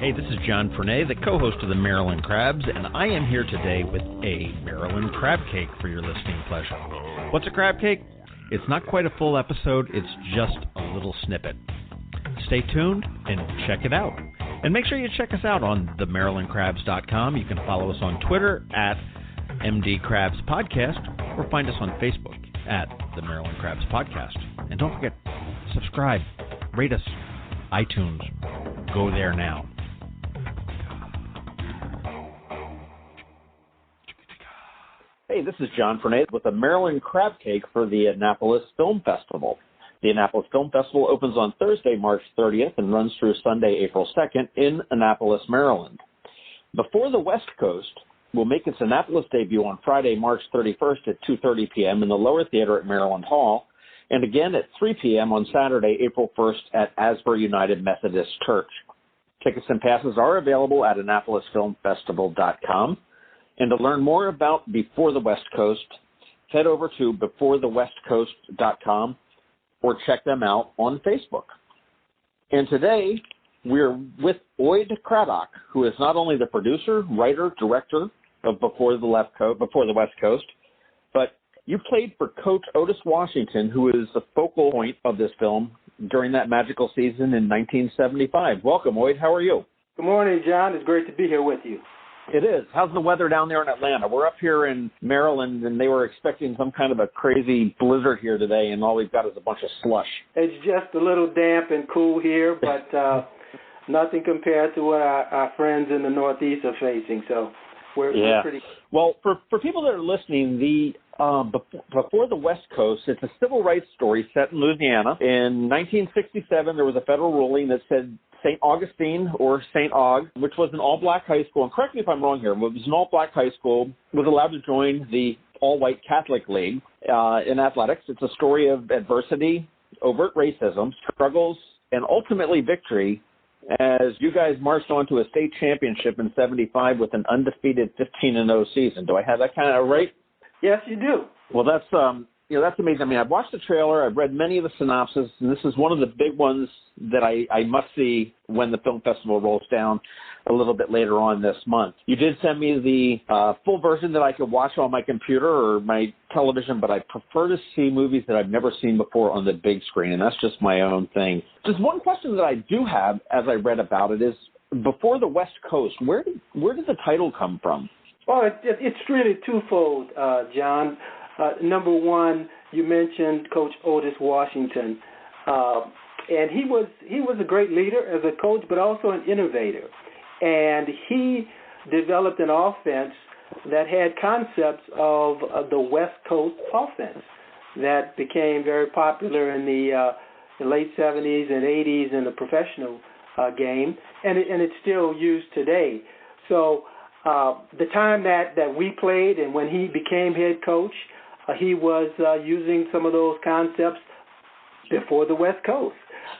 Hey, this is John Fernay, the co-host of the Maryland Crabs, and I am here today with a Maryland Crabcake for your listening pleasure. What's a crab cake? It's not quite a full episode, it's just a little snippet. Stay tuned and check it out. And make sure you check us out on themarylandcrabs.com. You can follow us on Twitter at MD Crabs Podcast or find us on Facebook at the Maryland Crabs Podcast. And don't forget, subscribe, rate us, iTunes. Go there now. Hey, this is John Fernay with the Maryland Crabcake for the Annapolis Film Festival. The Annapolis Film Festival opens on Thursday, March 30th and runs through Sunday, April 2nd in Annapolis, Maryland. Before the West Coast will make its Annapolis debut on Friday, March 31st at 2:30 p.m. in the Lower Theater at Maryland Hall, and again at 3 p.m. on Saturday, April 1st at Asbury United Methodist Church. Tickets and passes are available at AnnapolisFilmFestival.com. And to learn more about Before the West Coast, head over to BeforeTheWestCoast.com or check them out on Facebook. And today, we're with Oyd Craddock, who is not only the producer, writer, director of Before the West Coast, but you played for Coach Otis Washington, who is the focal point of this film during that magical season in 1975. Welcome, Oyd. How are you? Good morning, John. It's great to be here with you. It is. How's the weather down there in Atlanta? We're up here in Maryland, and they were expecting some kind of a crazy blizzard here today, and all we've got is a bunch of slush. It's just a little damp and cool here, but nothing compared to what our friends in the Northeast are facing. So we're pretty. Well, for people that are listening, the Before the West Coast, it's a civil rights story set in Louisiana. In 1967, there was a federal ruling that said St. Augustine, or St. Aug, which was an all-black high school, and correct me if I'm wrong here, but it was an all-black high school, was allowed to join the all-white Catholic League in athletics. It's a story of adversity, overt racism, struggles, and ultimately victory as you guys marched on to a state championship in 75 with an undefeated 15-0 season. Do I have that kind of right? Yes, you do. Well, that's that's amazing. I mean, I've watched the trailer, I've read many of the synopses, and this is one of the big ones that I must see when the film festival rolls down a little bit later on this month. You did send me the full version that I could watch on my computer or my television, but I prefer to see movies that I've never seen before on the big screen, and that's just my own thing. Just one question that I do have as I read about it is, Before the West Coast, where did the title come from? Well, it's really twofold, John. Number one, you mentioned Coach Otis Washington, and he was a great leader as a coach, but also an innovator. And he developed an offense that had concepts of the West Coast offense that became very popular in the late 70s and 80s in the professional game, and it's still used today. So the time that we played and when he became head coach, he was using some of those concepts before the West Coast,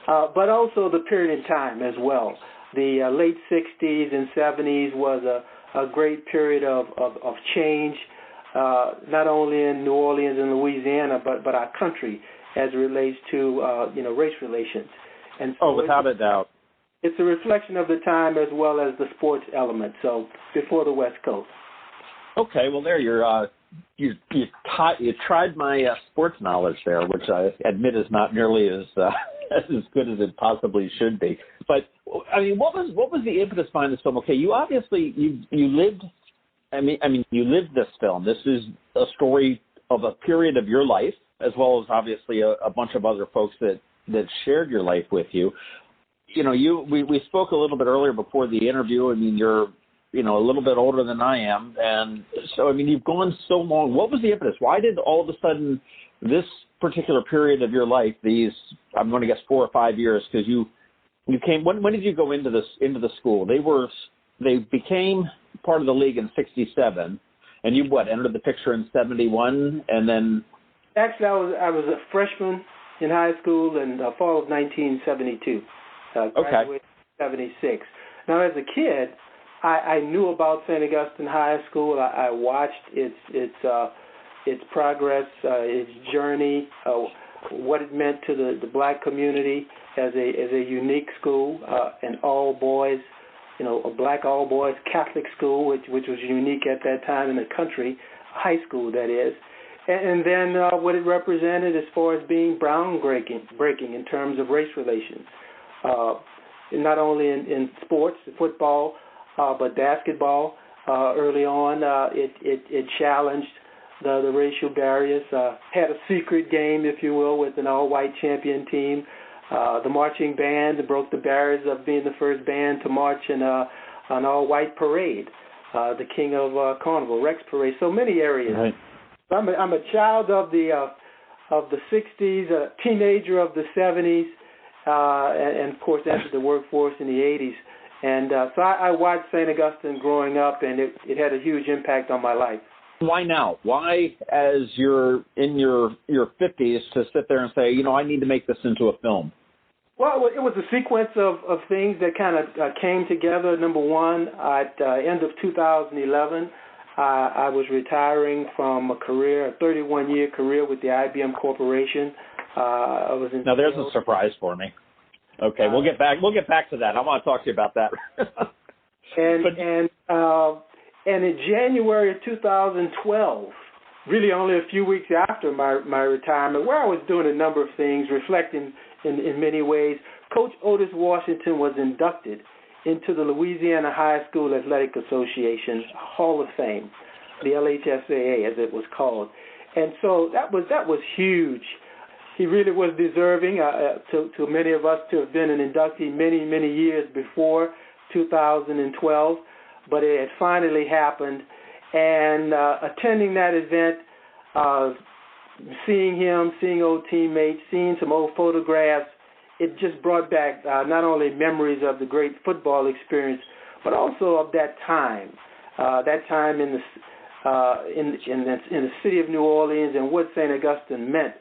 but also the period in time as well. The late 60s and 70s was a great period of change, not only in New Orleans and Louisiana, but our country as it relates to race relations. And so without a doubt. It's a reflection of the time as well as the sports element. So before the West Coast. Okay, well there you tried my sports knowledge there, which I admit is not nearly as good as it possibly should be. But I mean, what was the impetus behind this film? Okay, you obviously you lived. You lived this film. This is a story of a period of your life, as well as obviously a bunch of other folks that shared your life with you. We spoke a little bit earlier before the interview. I mean, you're a little bit older than I am, and so you've gone so long. What was the impetus? Why did all of a sudden this particular period of your life, these I'm going to guess 4 or 5 years, because you came. When did you go into the school? They became part of the league in '67, and you entered the picture in '71, and then. Actually, I was a freshman in high school in the fall of 1972. Graduated in '76. Now, as a kid, I knew about St. Augustine High School. I watched its progress, its journey, what it meant to the black community as a unique school, an all boys a black all-boys Catholic school, which was unique at that time in the country, high school that is. And then what it represented as far as being breaking in terms of race relations, not only in sports, football, but basketball. Early on, it challenged the racial barriers, had a secret game, if you will, with an all-white champion team. The marching band broke the barriers of being the first band to march in an all-white parade, the King of Carnival, Rex Parade, so many areas. Right. I'm a child of the 60s, a teenager of the 70s, and of course entered the workforce in the 80s. And so I watched St. Augustine growing up, and it had a huge impact on my life. Why now? Why, as you're in your 50s, to sit there and say, I need to make this into a film? Well, it was a sequence of things that kind of came together. Number one, at the end of 2011, I was retiring from a 31-year career with the IBM Corporation. Now, there's a surprise for me. Okay, we'll get back to that. I want to talk to you about that. And in January of 2012, really only a few weeks after my retirement, where I was doing a number of things, reflecting in many ways, Coach Otis Washington was inducted into the Louisiana High School Athletic Association Hall of Fame, the LHSAA as it was called. And so that was huge. He really was deserving to many of us to have been an inductee many, many years before 2012, but it had finally happened. And attending that event, seeing him, seeing old teammates, seeing some old photographs, it just brought back not only memories of the great football experience, but also of that time in the city of New Orleans and what St. Augustine meant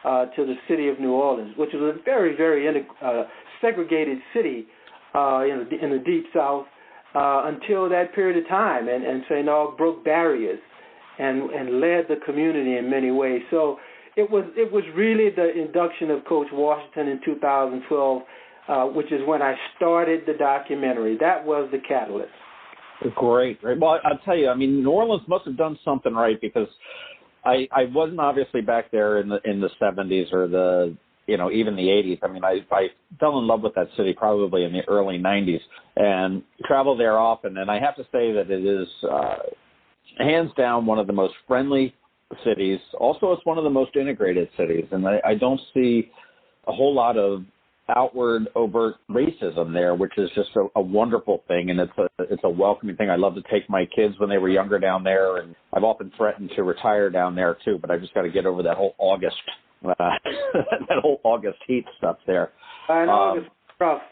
to the city of New Orleans, which was a very, very segregated city in the Deep South until that period of time. And St. Aug broke barriers and led the community in many ways. So it was really the induction of Coach Washington in 2012, which is when I started the documentary. That was the catalyst. Great. Well, I'll tell you, New Orleans must have done something right, because I wasn't obviously back there in the 70s or the even the 80s. I fell in love with that city probably in the early 90s and traveled there often. And I have to say that it is hands down one of the most friendly cities. Also, it's one of the most integrated cities, and I don't see a whole lot of outward, overt racism there, which is just a wonderful thing, and it's a welcoming thing. I love to take my kids when they were younger down there, and I've often threatened to retire down there too, but I just got to get over that whole August August heat stuff there. I know it's rough,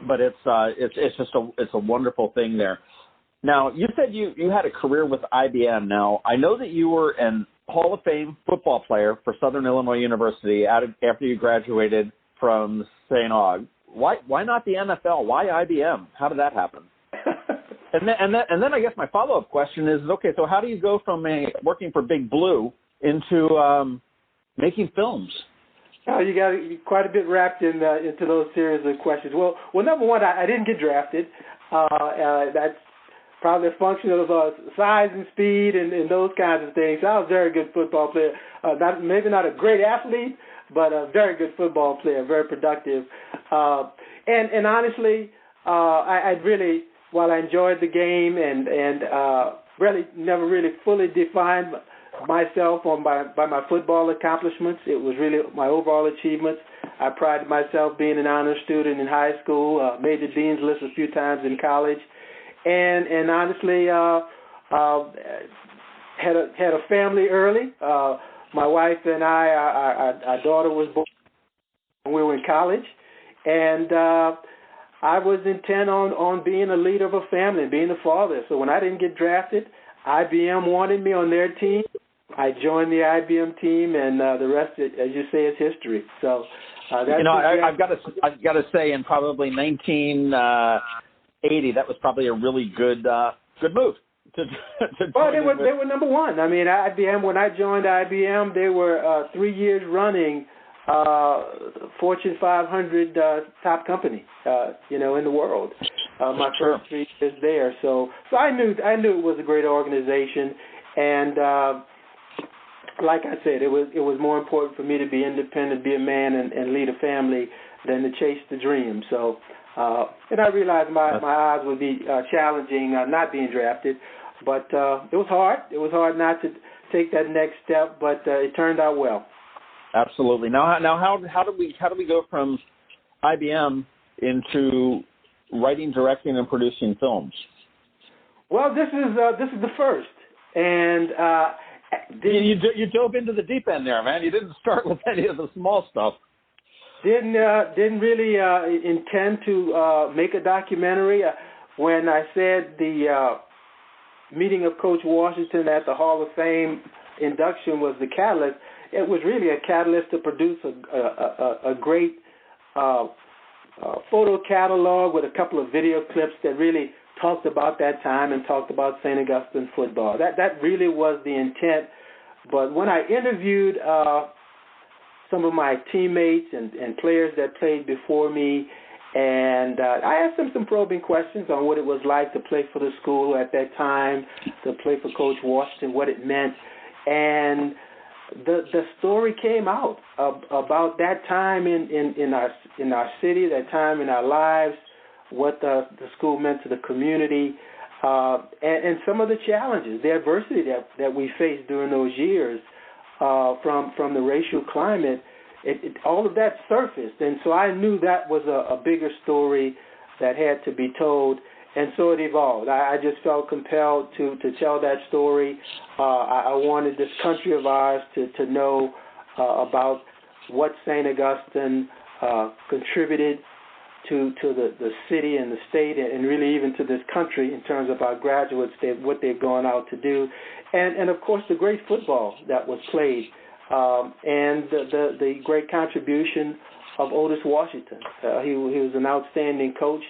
but it's a wonderful thing there. Now, you said you had a career with IBM. Now, I know that you were an Hall of Fame football player for Southern Illinois University after you graduated from St. Aug. Why not the NFL? Why IBM? How did that happen? and then I guess my follow-up question is, okay, so how do you go from working for Big Blue into making films? You got quite a bit wrapped into those series of questions. Well, number one, I didn't get drafted. That's probably a function of size and speed and those kinds of things. I was a very good football player. Maybe not a great athlete, but a very good football player, very productive. And honestly, I really, while I enjoyed the game and really never really fully defined myself by my football accomplishments, it was really my overall achievements. I prided myself being an honor student in high school, made the dean's list a few times in college, and honestly had a family early. My wife and our daughter was born when we were in college, and I was intent on being a leader of a family and being a father. So when I didn't get drafted, IBM wanted me on their team. I joined the IBM team, and the rest, as you say, is history. So that's I've got to say, in probably 1980, that was probably a really good move. Well, they were number one. IBM, when I joined IBM, they were 3 years running Fortune 500 top company, in the world. my first 3 years there. So I knew it was a great organization, and like I said, it was more important for me to be independent, be a man, and lead a family than to chase the dream. So, and I realized my odds would be challenging not being drafted, but it was hard. It was hard not to take that next step, but it turned out well. Absolutely. Now, how do we go from IBM into writing, directing, and producing films? Well, this is the first, and you dove into the deep end there, man. You didn't start with any of the small stuff. Didn't really intend to make a documentary. When I said the meeting of Coach Washington at the Hall of Fame induction was the catalyst, it was really a catalyst to produce a great photo catalog with a couple of video clips that really talked about that time and talked about St. Augustine football. That really was the intent. But when I interviewed some of my teammates and players that played before me, and I asked them some probing questions on what it was like to play for the school at that time, to play for Coach Washington, what it meant, and the story came out about that time in our city, that time in our lives, what the school meant to the community, and some of the challenges, the adversity that we faced during those years from the racial climate. All of that surfaced, and so I knew that was a bigger story that had to be told, and so it evolved. I just felt compelled to tell that story. I wanted this country of ours to know about what St. Augustine contributed to the city and the state, and really even to this country in terms of our graduates, what they've gone out to do, and of course the great football that was played. And the great contribution of Otis Washington. He was an outstanding coach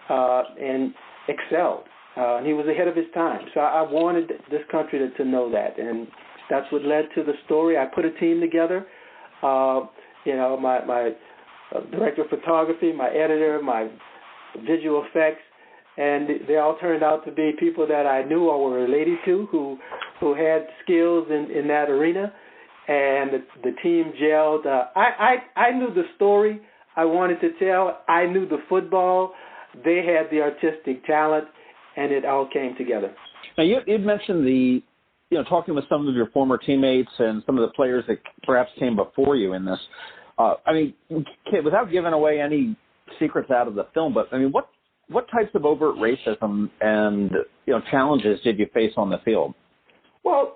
and excelled. He was ahead of his time. So I wanted this country to know that, and that's what led to the story. I put a team together. My director of photography, my editor, my visual effects, and they all turned out to be people that I knew or were related to who had skills in that arena. And the team gelled. I knew the story I wanted to tell. I knew the football. They had the artistic talent, and it all came together. Now, you'd mentioned talking with some of your former teammates and some of the players that perhaps came before you in this. Without giving away any secrets out of the film, but what types of overt racism and challenges did you face on the field? Well,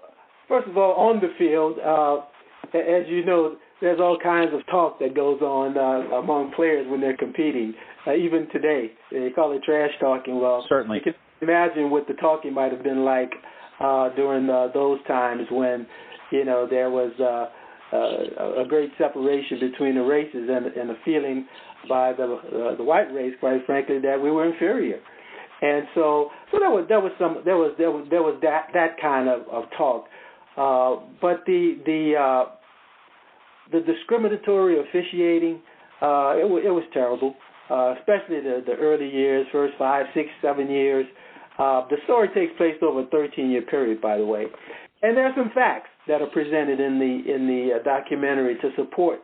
first of all, on the field, as you know, there's all kinds of talk that goes on among players when they're competing. Even today, they call it trash talking. Well, certainly. You can imagine what the talking might have been like during those times when, there was a great separation between the races and a feeling by the white race, quite frankly, that we were inferior. And so there was that kind of talk. But the discriminatory officiating, it was terrible, especially the early years, first 5, 6, 7 years. The story takes place over a 13-year period, by the way. And there are some facts that are presented in the documentary to support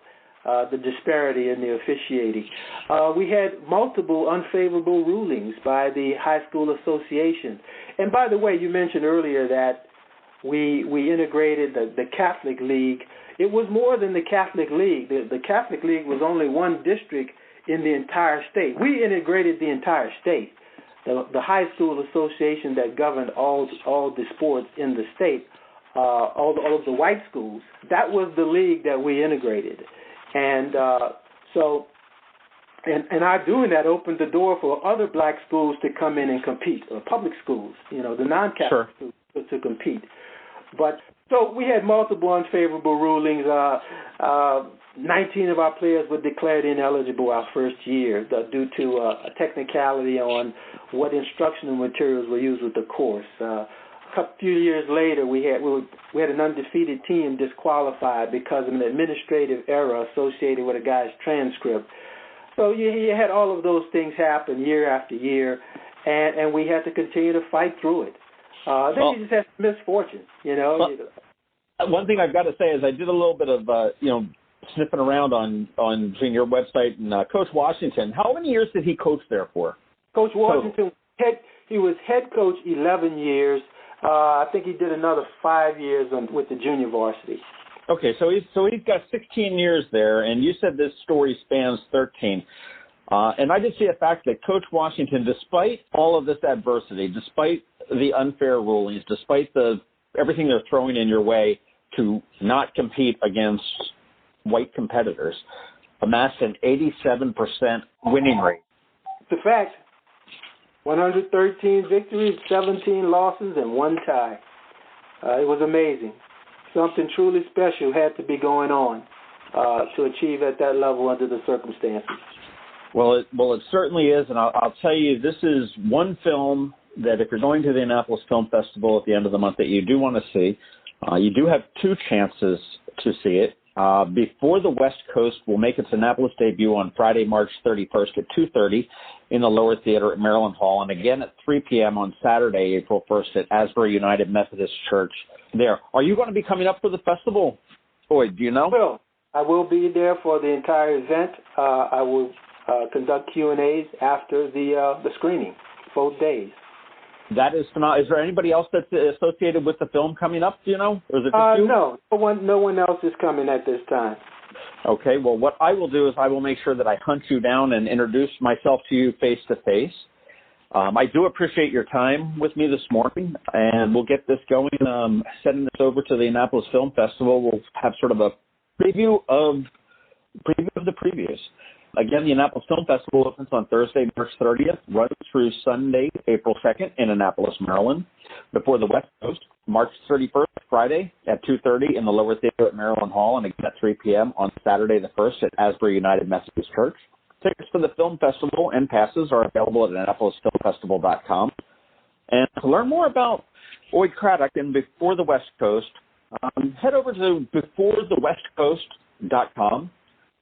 the disparity in the officiating. We had multiple unfavorable rulings by the high school association. And by the way, you mentioned earlier that we integrated the Catholic League. It was more than the Catholic League. The Catholic League was only one district in the entire state. We integrated the entire state. The high school association that governed all the sports in the state, all of the white schools, that was the league that we integrated. And and our doing that opened the door for other black schools to come in and compete, or public schools, the non-Catholic schools to compete. But so we had multiple unfavorable rulings. 19 of our players were declared ineligible our first year due to a technicality on what instructional materials were used with the course. A few years later, we had an undefeated team disqualified because of an administrative error associated with a guy's transcript. So you had all of those things happen year after year, and we had to continue to fight through it. Then you just had misfortune, you know. Well, one thing I've got to say is I did a little bit of, sniffing around on between your website and Coach Washington. How many years did he coach there for? Coach Washington, he was head coach 11 years. I think he did another 5 years with the junior varsity. Okay, so he's got 16 years there, and you said this story spans 13. And I did see a fact that Coach Washington, despite all of this adversity, despite the unfair rulings, despite everything they're throwing in your way to not compete against white competitors, amassed an 87% winning rate. It's a fact. 113 victories, 17 losses, and 1 tie. It was amazing. Something truly special had to be going on to achieve at that level under the circumstances. Well, it certainly is, and I'll tell you, this is one film that if you're going to the Annapolis Film Festival at the end of the month that you do want to see. You do have 2 chances to see it. Before the West Coast will make its Annapolis debut on Friday, March 31st at 2:30 in the Lower Theater at Maryland Hall, and again at 3 p.m. on Saturday, April 1st at Asbury United Methodist Church there. Are you going to be coming up for the festival? Boyd, do you know? I will be there for the entire event. I will conduct Q&As after the screening, both days. That is phenomenal. Is there anybody else that's associated with the film coming up, do you know? Or is it just you? No one else is coming at this time. Okay, well, what I will do is I will make sure that I hunt you down and introduce myself to you face-to-face. I do appreciate your time with me this morning, and we'll get this going, sending this over to the Annapolis Film Festival. We'll have sort of a preview of the previews. Again, the Annapolis Film Festival opens on Thursday, March 30th, runs through Sunday, April 2nd in Annapolis, Maryland. Before the West Coast, March 31st, Friday at 2:30 in the Lower Theater at Maryland Hall, and again at 3 p.m. on Saturday the 1st at Asbury United Methodist Church. Tickets for the film festival and passes are available at AnnapolisFilmFestival.com. And to learn more about Boyd Craddock and Before the West Coast, head over to BeforeTheWestCoast.com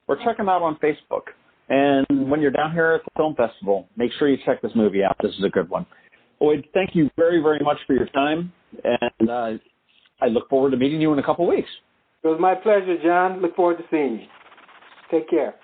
or check them out on Facebook. And when you're down here at the film festival, make sure you check this movie out. This is a good one. Boyd, thank you very, very much for your time, and I look forward to meeting you in a couple weeks. It was my pleasure, John. Look forward to seeing you. Take care.